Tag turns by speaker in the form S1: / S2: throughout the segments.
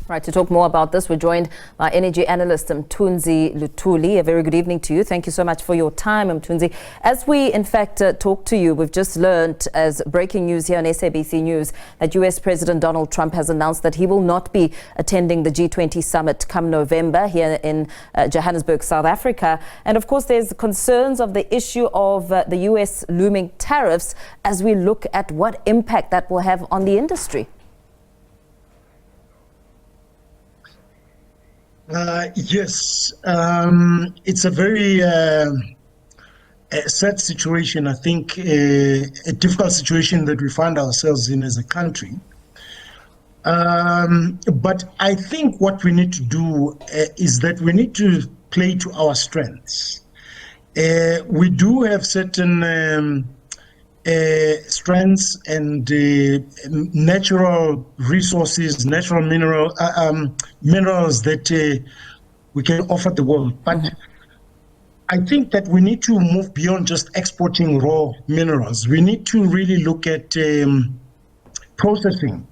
S1: Right, to talk more about this, we're joined by energy analyst Mthunzi Luthuli. A very good evening to you. Thank you so much for your time, Mthunzi. As we, in fact, talk to you, we've just learned as breaking news here on SABC News that US President Donald Trump has announced that he will not be attending the G20 summit come November here in Johannesburg, South Africa. And of course, there's concerns of the issue of the US looming tariffs as we look at what impact that will have on the industry.
S2: Yes, it's a very sad situation. I think a difficult situation that we find ourselves in as a country. But I think what we need to do is that we need to play to our strengths. We do have certain strengths and natural resources, natural minerals that we can offer the world. But I think that we need to move beyond just exporting raw minerals. We need to really look at processing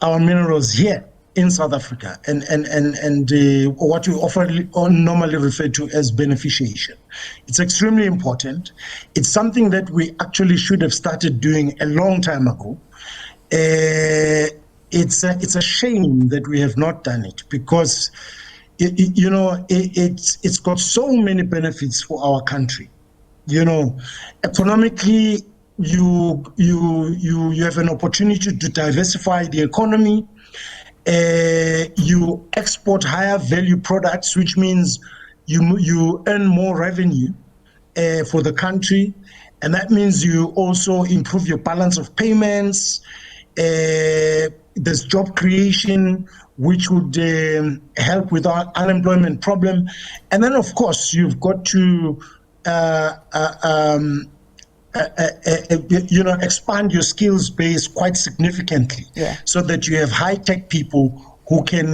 S2: our minerals here in South Africa and what we often normally refer to as beneficiation. It's extremely important. It's something that we actually should have started doing a long time ago. It's a shame that we have not done it because it's got so many benefits for our country. Economically, you have an opportunity to diversify the economy. You export higher value products, which means you earn more revenue for the country, and that means you also improve your balance of payments. There's job creation, which would help with our unemployment problem, and then of course you've got to expand your skills base quite significantly, so that you have high-tech people who can,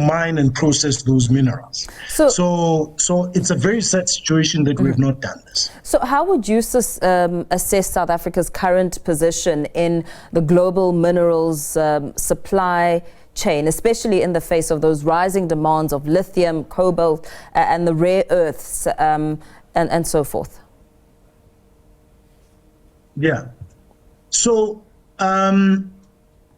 S2: mine and process those minerals. So it's a very sad situation that we've not done this.
S1: So how would you assess South Africa's current position in the global minerals supply chain, especially in the face of those rising demands of lithium, cobalt, and the rare earths, and so forth?
S2: Yeah. So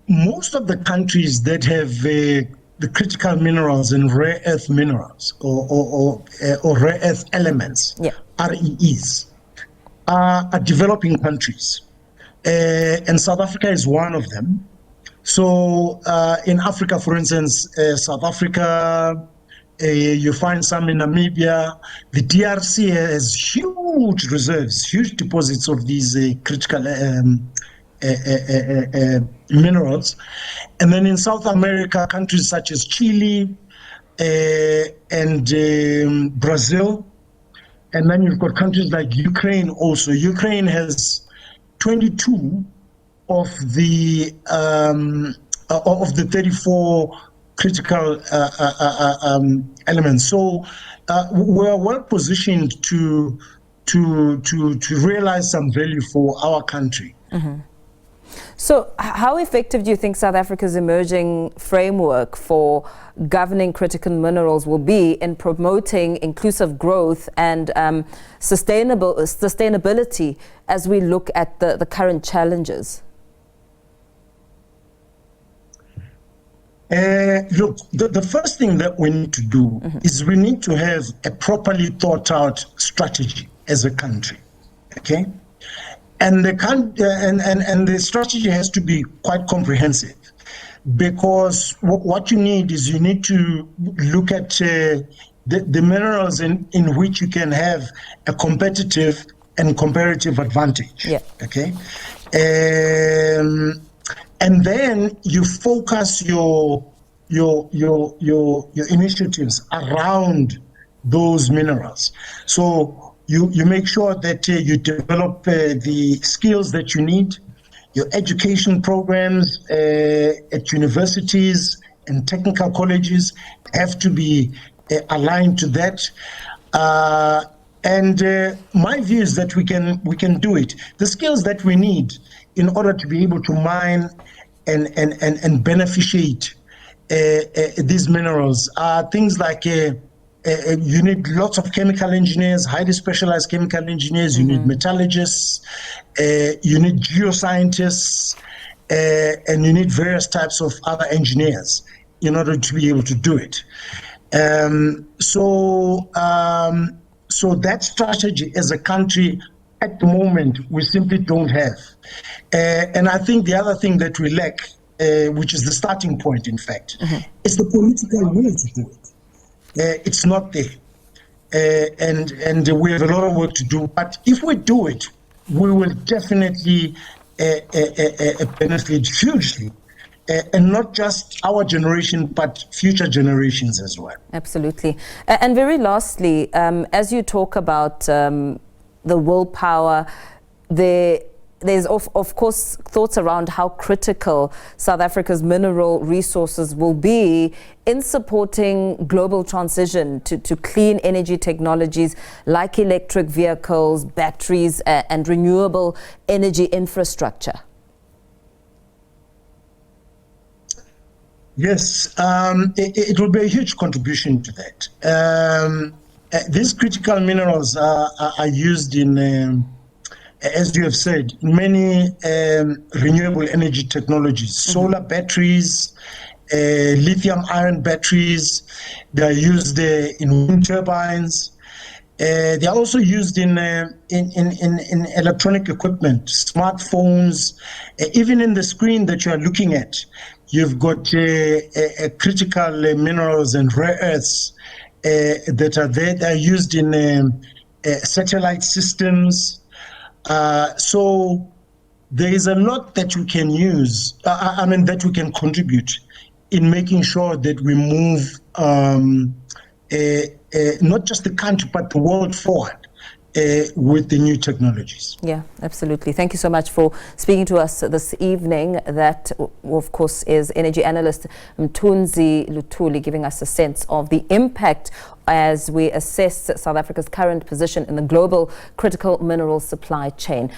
S2: most of the countries that have the critical minerals and rare earth minerals or rare earth elements, REEs, are developing countries. And South Africa is one of them. So in Africa, for instance, South Africa, you find some in Namibia. The DRC has huge reserves, huge deposits of these critical minerals. And then in South America, countries such as Chile and Brazil. And then you've got countries like Ukraine also. Ukraine has 22 of the 34 critical elements. So we're well positioned to realize some value for our country.
S1: So how effective do you think South Africa's emerging framework for governing critical minerals will be in promoting inclusive growth and sustainability as we look at the current challenges?
S2: Look, the first thing that we need to do is we need to have a properly thought out strategy as a country, okay? And the strategy has to be quite comprehensive, because what you need is you need to look at the minerals in which you can have a competitive and comparative advantage, okay? And then you focus your initiatives around those minerals. So you make sure that you develop the skills that you need. Your education programs at universities and technical colleges have to be aligned to that. And my view is that we can do it. The skills that we need in order to be able to mine and beneficiate these minerals are things like you need lots of chemical engineers, highly specialized chemical engineers, you need metallurgists, you need geoscientists, and you need various types of other engineers in order to be able to do it. So that strategy as a country at the moment, we simply don't have. And I think the other thing that we lack, which is the starting point, in fact, is the political will to do it. It's not there. And we have a lot of work to do. But if we do it, we will definitely benefit hugely. And not just our generation, but future generations as well.
S1: Absolutely. And very lastly, as you talk about the willpower, there's of course thoughts around how critical South Africa's mineral resources will be in supporting global transition to clean energy technologies like electric vehicles, batteries, and renewable energy infrastructure.
S2: Yes, it will be a huge contribution to that. These critical minerals are used in, as you have said, many renewable energy technologies, solar batteries, lithium-ion batteries. They are used in wind turbines. They are also used in electronic equipment, smartphones, even in the screen that you are looking at. You've got critical minerals and rare earths that are there. They're used in satellite systems. So there is a lot that we can use, that we can contribute in making sure that we move not just the country, but the world forward with the new technologies.
S1: Yeah, absolutely. Thank you so much for speaking to us this evening. That, of course, is energy analyst Mthunzi Luthuli, giving us a sense of the impact as we assess South Africa's current position in the global critical mineral supply chain.